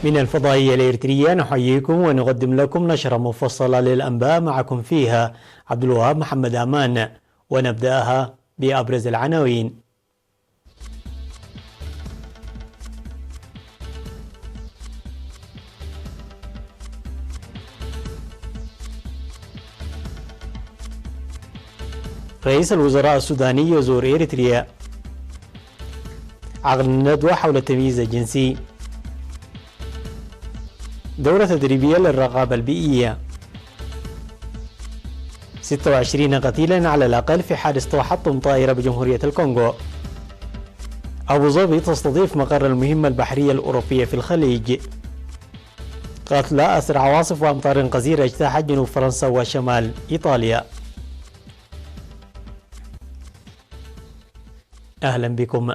من الفضائية الإريترية نحييكم ونقدم لكم نشرة مفصلة للأنباء، معكم فيها عبد الوهاب محمد أمان، ونبدأها بأبرز العناوين. رئيس الوزراء السوداني يزور إريتريا. عقد الندوة حول التمييز الجنسي. دورة تدريبية للرقابة البيئية. 26 قتيلا على الأقل في حادث تحطم طائرة بجمهورية الكونغو. أبو ظبي تستضيف مقر المهمة البحرية الأوروبية في الخليج. قتلى أثر عواصف وأمطار غزيرة اجتاحت جنوب فرنسا وشمال إيطاليا. أهلا بكم.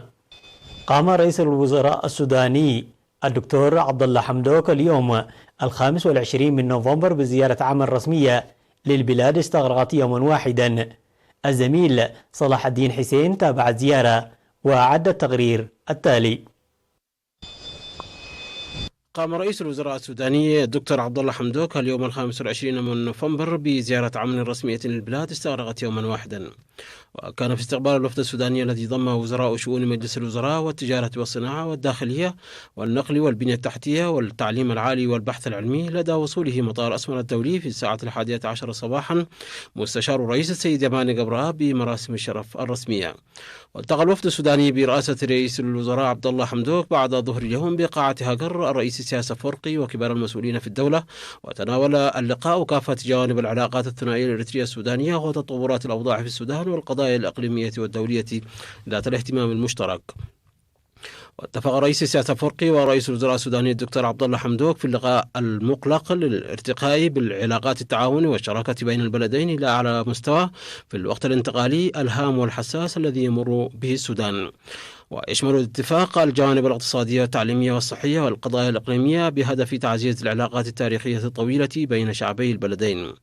قام رئيس الوزراء السوداني الدكتور عبد الله حمدوك اليوم 25 من نوفمبر بزيارة عمل رسمية للبلاد استغرقت يوما واحدا. الزميل صلاح الدين حسين تابع الزيارة وأعد التقرير التالي. قام رئيس الوزراء السوداني الدكتور عبد الله حمدوك اليوم 25 من نوفمبر بزيارة عمل رسمية للبلاد استغرقت يوما واحدا، وكان في استقبال الوفد السوداني الذي ضم وزراء شؤون مجلس الوزراء والتجارة والصناعة والداخلية والنقل والبنية التحتية والتعليم العالي والبحث العلمي لدى وصوله مطار أسمر الدولي في الساعة 11 صباحا مستشار الرئيس السيد يماني قبراه بمراسم الشرف الرسمية. والتقى الوفد السوداني برئاسة رئيس الوزراء عبد الله حمدوك بعد ظهر اليوم بقاعة هاجر الرئيس السياسي فورقي وكبار المسؤولين في الدولة، وتناول اللقاء كافة جوانب العلاقات الثنائية الإريترية السودانية وتطورات الأوضاع في السودان والقضايا الإقليمية والدولية ذات الاهتمام المشترك. واتفق رئيس السياسة فورقي ورئيس الوزراء السوداني الدكتور عبد الله حمدوك في اللقاء المقلق للارتقاء بالعلاقات التعاون والشراكة بين البلدين إلى أعلى مستوى في الوقت الانتقالي الهام والحساس الذي يمر به السودان. ويشمل الاتفاق الجوانب الاقتصادية والتعليمية والصحية والقضايا الإقليمية بهدف تعزيز العلاقات التاريخية الطويلة بين شعبي البلدين.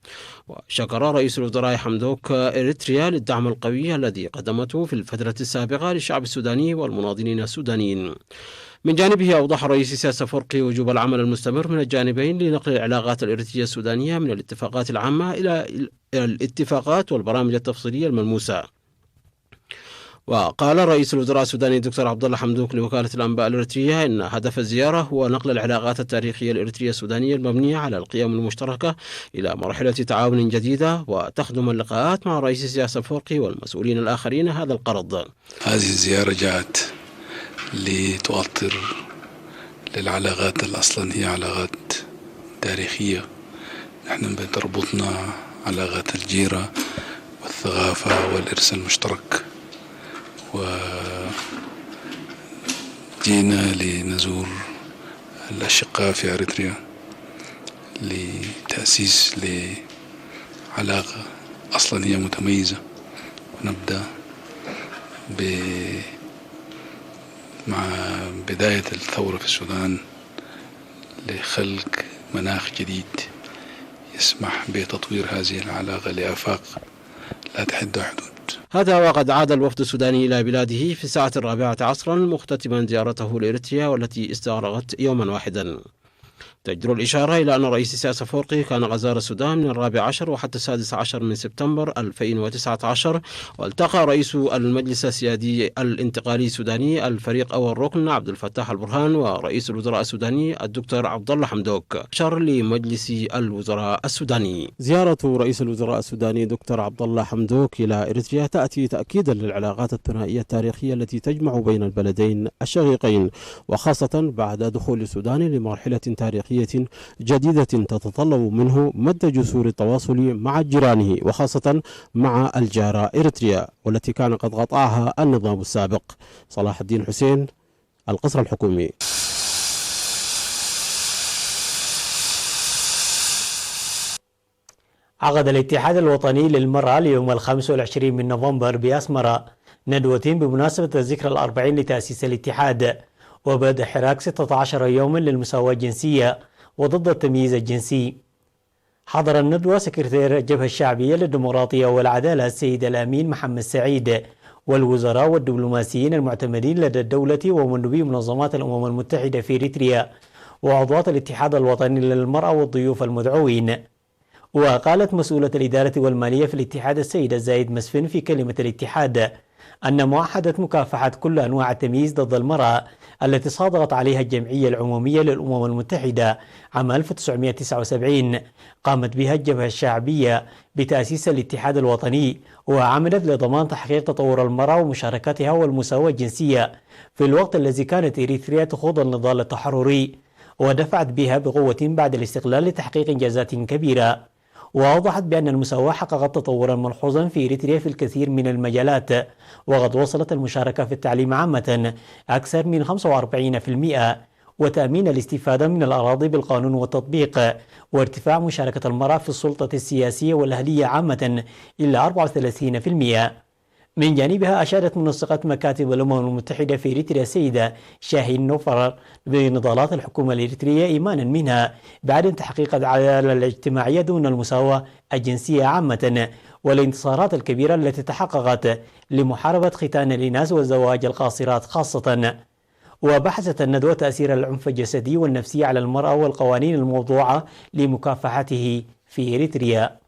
وشكر رئيس الوزراء حمدوك إريتريا للدعم القوي الذي قدمته في الفترة السابقة للشعب السوداني والمناضلين السودانيين. من جانبه أوضح رئيس السياسة فورقي وجوب العمل المستمر من الجانبين لنقل العلاقات الإريترية السودانية من الاتفاقات العامة إلى الاتفاقات والبرامج التفصيلية الملموسة. وقال رئيس الوزراء السوداني الدكتور عبد الله حمدوك لوكالة الأنباء الإريترية إن هدف الزيارة هو نقل العلاقات التاريخية الإريترية السودانية المبنية على القيم المشتركة إلى مرحلة تعاون جديدة، وتخدم اللقاءات مع رئيس السياسة فورقي والمسؤولين الآخرين هذا الغرض. هذه الزيارة جاءت لتؤطر للعلاقات أصلا هي علاقات تاريخية، نحن بتربطنا علاقات الجيرة والثقافة والإرث المشترك، وجينا لنزور الأشقاء في أريتريا لتأسيس لعلاقة أصلا هي متميزة، ونبدأ مع بداية الثورة في السودان لخلق مناخ جديد يسمح بتطوير هذه العلاقة لآفاق لا تحد حدود. هذا وقد عاد الوفد السوداني إلى بلاده في الساعة 4 عصرا مختتما زيارته لإريتريا والتي استغرقت يوما واحدا. تجدر الإشارة إلى أن رئيس السياسة فورقي كان غزار السودان من 14 وحتى 16 من سبتمبر 2019، والتقى رئيس المجلس السيادي الانتقالي السوداني الفريق أول ركن عبد الفتاح البرهان ورئيس الوزراء السوداني الدكتور عبد الله حمدوك شر لمجلس الوزراء السوداني. زيارة رئيس الوزراء السوداني دكتور عبد الله حمدوك إلى إريتريا تأتي تأكيدا للعلاقات الثنائية التاريخية التي تجمع بين البلدين الشقيقين، وخاصة بعد دخول السودان لمرحلة تاريخية جديدة تتطلب منه مد جسور التواصل مع جيرانه وخاصة مع الجارة إريتريا والتي كان قد قطعها النظام السابق. صلاح الدين حسين، القصر الحكومي. عقد الاتحاد الوطني للمرأة اليوم 25 من نوفمبر بأسمرة ندوة بمناسبة الذكرى 40 لتأسيس الاتحاد، وبعد حراك 16 يوما للمساواة الجنسية وضد التمييز الجنسي. حضر الندوة سكرتير الجبهة الشعبية للديمقراطية والعدالة السيد الأمين محمد سعيد، والوزراء والدبلوماسيين المعتمدين لدى الدولة ومندوبي منظمات الأمم المتحدة في إريتريا، وعضوات الاتحاد الوطني للمرأة والضيوف المدعوين. وقالت مسؤولة الإدارة والمالية في الاتحاد السيدة زايد مسفن في كلمة الاتحاد أن موحدة مكافحة كل أنواع التمييز ضد المرأة التي صادرت عليها الجمعية العمومية للأمم المتحدة عام 1979 قامت بها الجبهة الشعبية بتأسيس الاتحاد الوطني، وعملت لضمان تحقيق تطور المرأة ومشاركتها والمساواة الجنسية في الوقت الذي كانت إريتريا تخوض النضال التحرري، ودفعت بها بقوة بعد الاستقلال لتحقيق إنجازات كبيرة. وأوضحت بأن المساواة حققت تطورا ملحوظا في إريتريا في الكثير من المجالات، وقد وصلت المشاركة في التعليم عامة أكثر من 45%، وتأمين الاستفادة من الأراضي بالقانون والتطبيق، وارتفاع مشاركة المرأة في السلطة السياسية والأهلية عامة إلى 34%. من جانبها أشارت منسقة مكاتب الأمم المتحدة في إريتريا السيدة شاهين نوفر بنضالات الحكومة الإريترية إيمانا منها بعدم تحقيق العدالة الاجتماعية دون المساواة الجنسية عامة، والانتصارات الكبيرة التي تحققت لمحاربة ختان الإناث وزواج القاصرات خاصة. وبحثت الندوة تأثير العنف الجسدي والنفسي على المرأة والقوانين الموضوعة لمكافحته في إريتريا.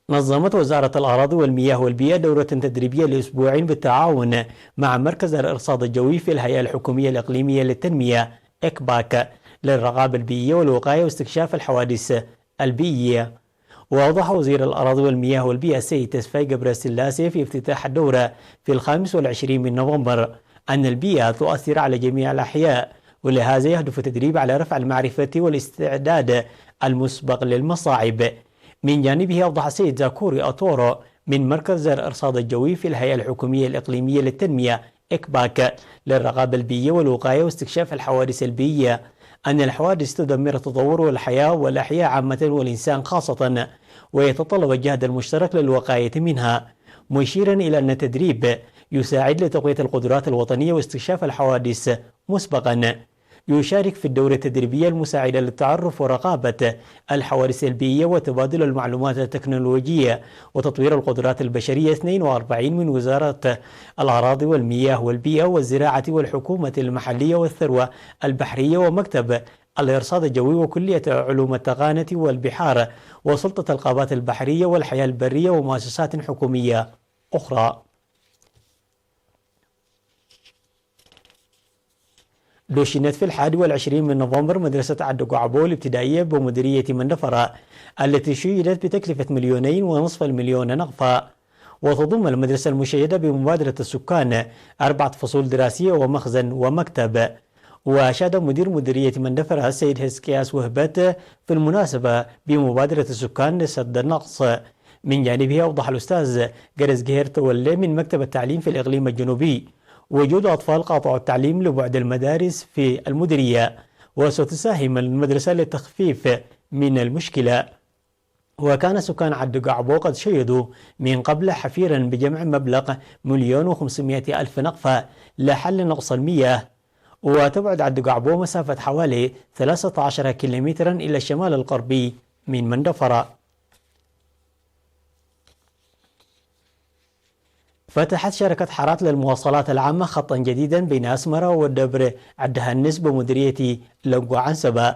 نظمت وزارة الأراضي والمياه والبيئة دورة تدريبية لأسبوعين بالتعاون مع مركز الإرصاد الجوي في الهيئة الحكومية الإقليمية للتنمية إكباك للرقابة البيئية والوقاية واستكشاف الحوادث البيئية. وأوضح وزير الأراضي والمياه والبيئة السيد تسفاي جبر السلاسي في افتتاح الدورة في 25 من نوفمبر أن البيئة تؤثر على جميع الأحياء، ولهذا يهدف التدريب على رفع المعرفة والاستعداد المسبق للمصاعب. من جانبه أوضح السيد زاكوري أتورو من مركز الإرصاد الجوي في الهيئة الحكومية الإقليمية للتنمية إكباك للرقابة البيئية والوقاية واستكشاف الحوادث البيئية أن الحوادث تدمر التطور والحياة والأحياء عامة والإنسان خاصة، ويتطلب الجهد المشترك للوقاية منها، مشيرا إلى أن التدريب يساعد لتقوية القدرات الوطنية واستكشاف الحوادث مسبقا. يشارك في الدورة التدريبية المساعدة للتعرف ورقابة الحوادث البيئية وتبادل المعلومات التكنولوجية وتطوير القدرات البشرية 42 من وزارة الأراضي والمياه والبيئة والزراعة والحكومة المحلية والثروة البحرية ومكتب الإرصاد الجوي وكلية علوم التقانة والبحار وسلطة الغابات البحرية والحياة البرية ومؤسسات حكومية أخرى. دشنت في 21 من نوفمبر مدرسة عدو عبو الابتدائية بمديرية مندفرة التي شيدت بتكلفة 2.5 مليون نقفة، وتضم المدرسة المشيدة بمبادرة السكان 4 فصول دراسية ومخزن ومكتب. وأشاد مدير مديرية مندفرة السيد هسكياس وهبت في المناسبة بمبادرة السكان لسد النقص. من جانبه أوضح الأستاذ جرز جهير تولي من مكتب التعليم في الإقليم الجنوبي وجود أطفال قاطعوا التعليم لبعد المدارس في المديرية، وستساهم المدرسة للتخفيف من المشكلة. وكان سكان عدو عبو قد شيدوا من قبل حفيرا بجمع مبلغ 1,500,000 نقفة لحل نقص المياه. وتبعد عدو عبو مسافة حوالي 13 كيلومترا إلى الشمال الغربي من مندفرة. فتحت شركة حارات للمواصلات العامة خطا جديدا بين أسمرة والدبر عدهنس بمديرية لقوة عنسبة.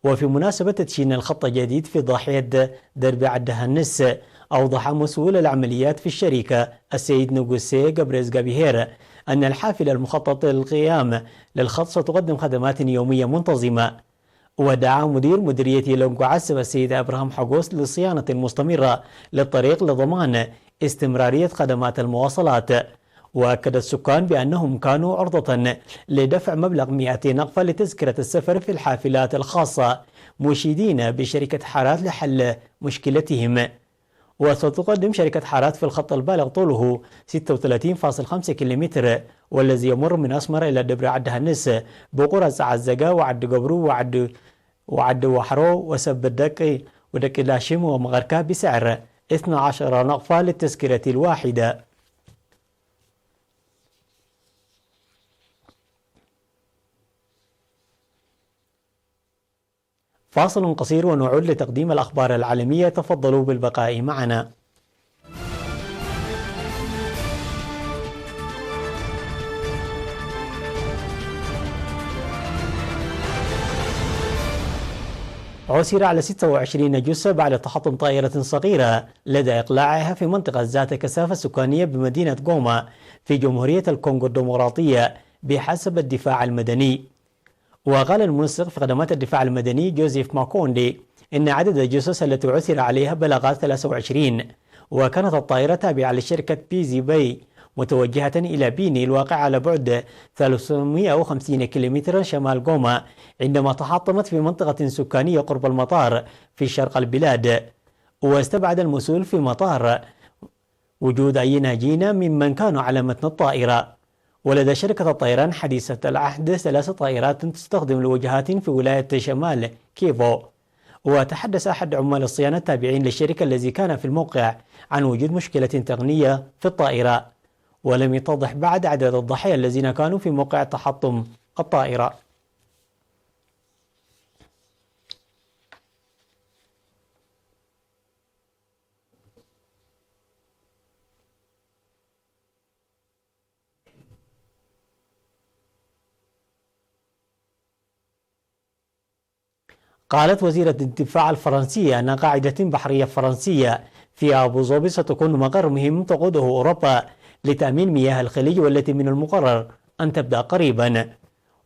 وفي مناسبة تدشين الخط الجديد في ضاحية درب عدهنس أوضح مسؤول العمليات في الشركة السيد نوغوسي جبريز جابيهير أن الحافلة المخطط للقيام للخط ستقدم خدمات يومية منتظمة. ودعا مدير مديرية لقوة عنسبة السيد إبراهيم حقوس لصيانة مستمرة للطريق لضمان استمرارية خدمات المواصلات. وأكد السكان بأنهم كانوا عرضة لدفع مبلغ 200 نقفة لتذكرة السفر في الحافلات الخاصة، مشيدين بشركة حارات لحل مشكلتهم. وستقدم شركة حارات في الخط البالغ طوله 36.5 كيلومتر والذي يمر من أسمر إلى دبر عدهنس بقرى عزقا وعد قبرو وعد وحرو وسب الدقي ودك لاشم ومغركا بسعر 12 نقفة للتذكرة الواحدة. فاصل قصير ونعود لتقديم الأخبار العالمية، تفضلوا بالبقاء معنا. عثر على 26 جثة بعد تحطم طائرة صغيرة لدى إقلاعها في منطقة ذات كثافة سكانية بمدينة غوما في جمهورية الكونغو الديمقراطية بحسب الدفاع المدني. وقال المنسق في خدمات الدفاع المدني جوزيف ماكوندي إن عدد الجثث التي عثر عليها بلغ 23، وكانت الطائرة تابعة لشركة بيزي باي متوجهة إلى بيني الواقع على بعد 350 كيلومترا شمال غوما عندما تحطمت في منطقة سكانية قرب المطار في شرق البلاد. واستبعد المسؤول في مطار وجود أي ناجين ممن كانوا على متن الطائرة. ولدى شركة الطيران حديثة العهد 3 طائرات تستخدم لوجهات في ولاية شمال كيفو. وتحدث أحد عمال الصيانة التابعين للشركة الذي كان في الموقع عن وجود مشكلة تقنية في الطائرة، ولم يتضح بعد عدد الضحايا الذين كانوا في موقع تحطم الطائرة. قالت وزيرة الدفاع الفرنسية أن قاعدة بحرية فرنسية في أبو ظبي ستكون مقر مهم تقوده أوروبا لتأمين مياه الخليج، والتي من المقرر أن تبدأ قريبا.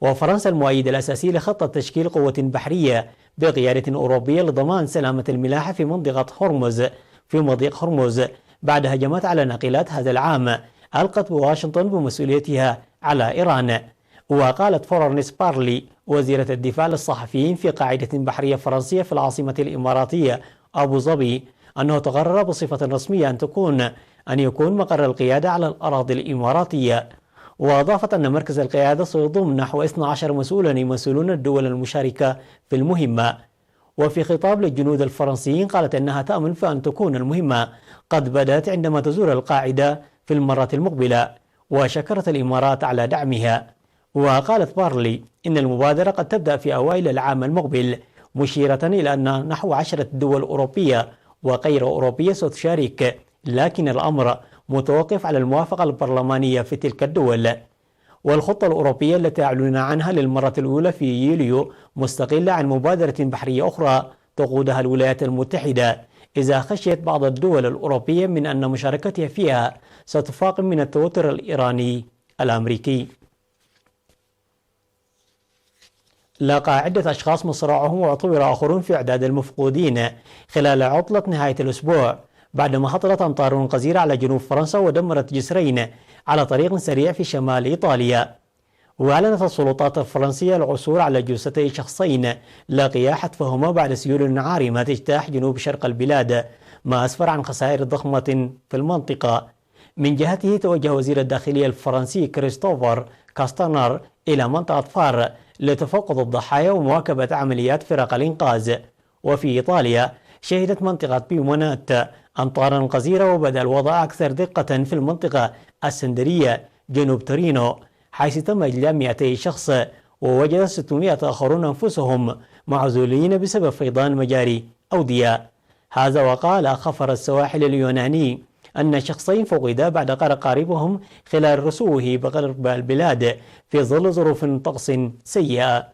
وفرنسا المؤيد الأساسي لخطة تشكيل قوة بحرية بقيادة أوروبية لضمان سلامة الملاحة في منطقة هرمز في مضيق هرمز بعد هجمات على ناقلات هذا العام ألقت واشنطن بمسؤوليتها على إيران. وقالت فلورنس بارلي وزيرة الدفاع للصحفيين في قاعدة بحرية فرنسية في العاصمة الإماراتية أبو ظبي أنه تقرر بصفة رسمية أن يكون مقر القيادة على الأراضي الإماراتية. وأضافت أن مركز القيادة سيضم نحو 12 مسؤولا يمثلون الدول المشاركة في المهمة. وفي خطاب للجنود الفرنسيين قالت أنها تأمل في أن تكون المهمة قد بدأت عندما تزور القاعدة في المرة المقبلة، وشكرت الإمارات على دعمها. وقالت بارلي إن المبادرة قد تبدأ في أوائل العام المقبل، مشيرة إلى أن نحو 10 دول أوروبية وغير أوروبية ستشارك، لكن الأمر متوقف على الموافقة البرلمانية في تلك الدول. والخطة الأوروبية التي أعلن عنها للمرة الأولى في يوليو مستقلة عن مبادرة بحرية أخرى تقودها الولايات المتحدة، إذا خشيت بعض الدول الأوروبية من أن مشاركتها فيها ستفاقم من التوتر الإيراني الأمريكي. لقى عدة أشخاص مصرعهم واعتبر آخرون في إعداد المفقودين خلال عطلة نهاية الأسبوع بعدما هطلت أمطار غزيرة على جنوب فرنسا ودمرت جسرين على طريق سريع في شمال إيطاليا. وأعلنت السلطات الفرنسية العثور على جثتي شخصين لقيا حتفهما بعد سيول عارمة تجتاح جنوب شرق البلاد، ما أسفر عن خسائر ضخمة في المنطقة. من جهته توجه وزير الداخلية الفرنسي كريستوفر كاستانر إلى منطقة فار لتفقد الضحايا ومواكبة عمليات فرق الإنقاذ. وفي إيطاليا شهدت منطقة بيمونات أمطارا غزيرة، وبدأ الوضع أكثر دقة في المنطقة السندرية جنوب تورينو، حيث تم إجلاء 200 شخص، ووجد 600 آخرون أنفسهم معزولين بسبب فيضان مجاري أودية. هذا وقال خفر السواحل اليوناني أن شخصين فقدا بعد غرق قاربهم خلال رسوه بغرب البلاد في ظل ظروف طقس سيئة.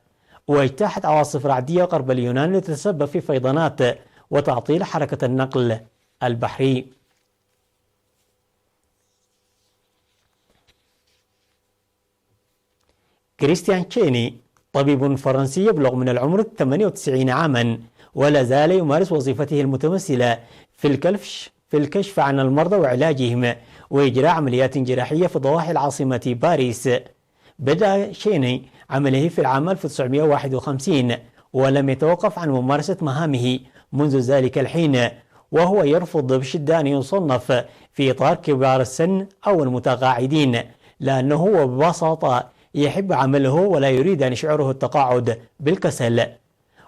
واجتاحت عواصف رعدية غرب اليونان لتتسبب في فيضانات وتعطيل حركة النقل البحري. كريستيان تشيني طبيب فرنسي يبلغ من العمر 98 عاما ولا زال يمارس وظيفته المتمثلة في الكشف عن المرضى وعلاجهم وإجراء عمليات جراحية في ضواحي العاصمة باريس. بدأ شيني عمله في العام 1951 ولم يتوقف عن ممارسة مهامه منذ ذلك الحين، وهو يرفض بشدة أن يصنف في إطار كبار السن أو المتقاعدين، لأنه ببساطة يحب عمله ولا يريد أن يشعره التقاعد بالكسل.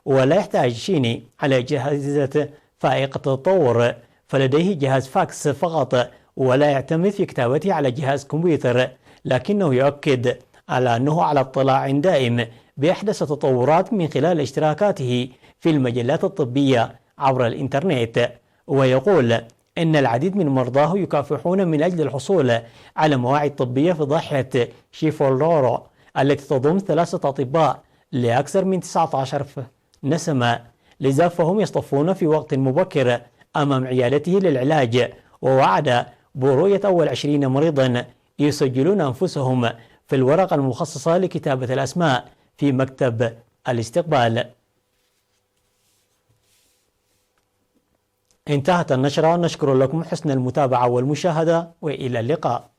ولا يحتاج شيني على جهاز فائق التطور، فلديه جهاز فاكس فقط ولا يعتمد في كتابته على جهاز كمبيوتر، لكنه يؤكد على أنه على اطلاع دائم بأحدث التطورات من خلال اشتراكاته في المجلات الطبية عبر الإنترنت. ويقول إن العديد من مرضاه يكافحون من أجل الحصول على مواعيد طبية في ضاحية شيفولورو التي تضم 3 أطباء لأكثر من 19 نسمة، لذا فهم يصطفون في وقت مبكر أمام عيادته للعلاج، ووعد برؤية أول 20 مريضا يسجلون أنفسهم في الورقة المخصصة لكتابة الأسماء في مكتب الاستقبال. انتهت النشرة، نشكر لكم حسن المتابعة والمشاهدة، وإلى اللقاء.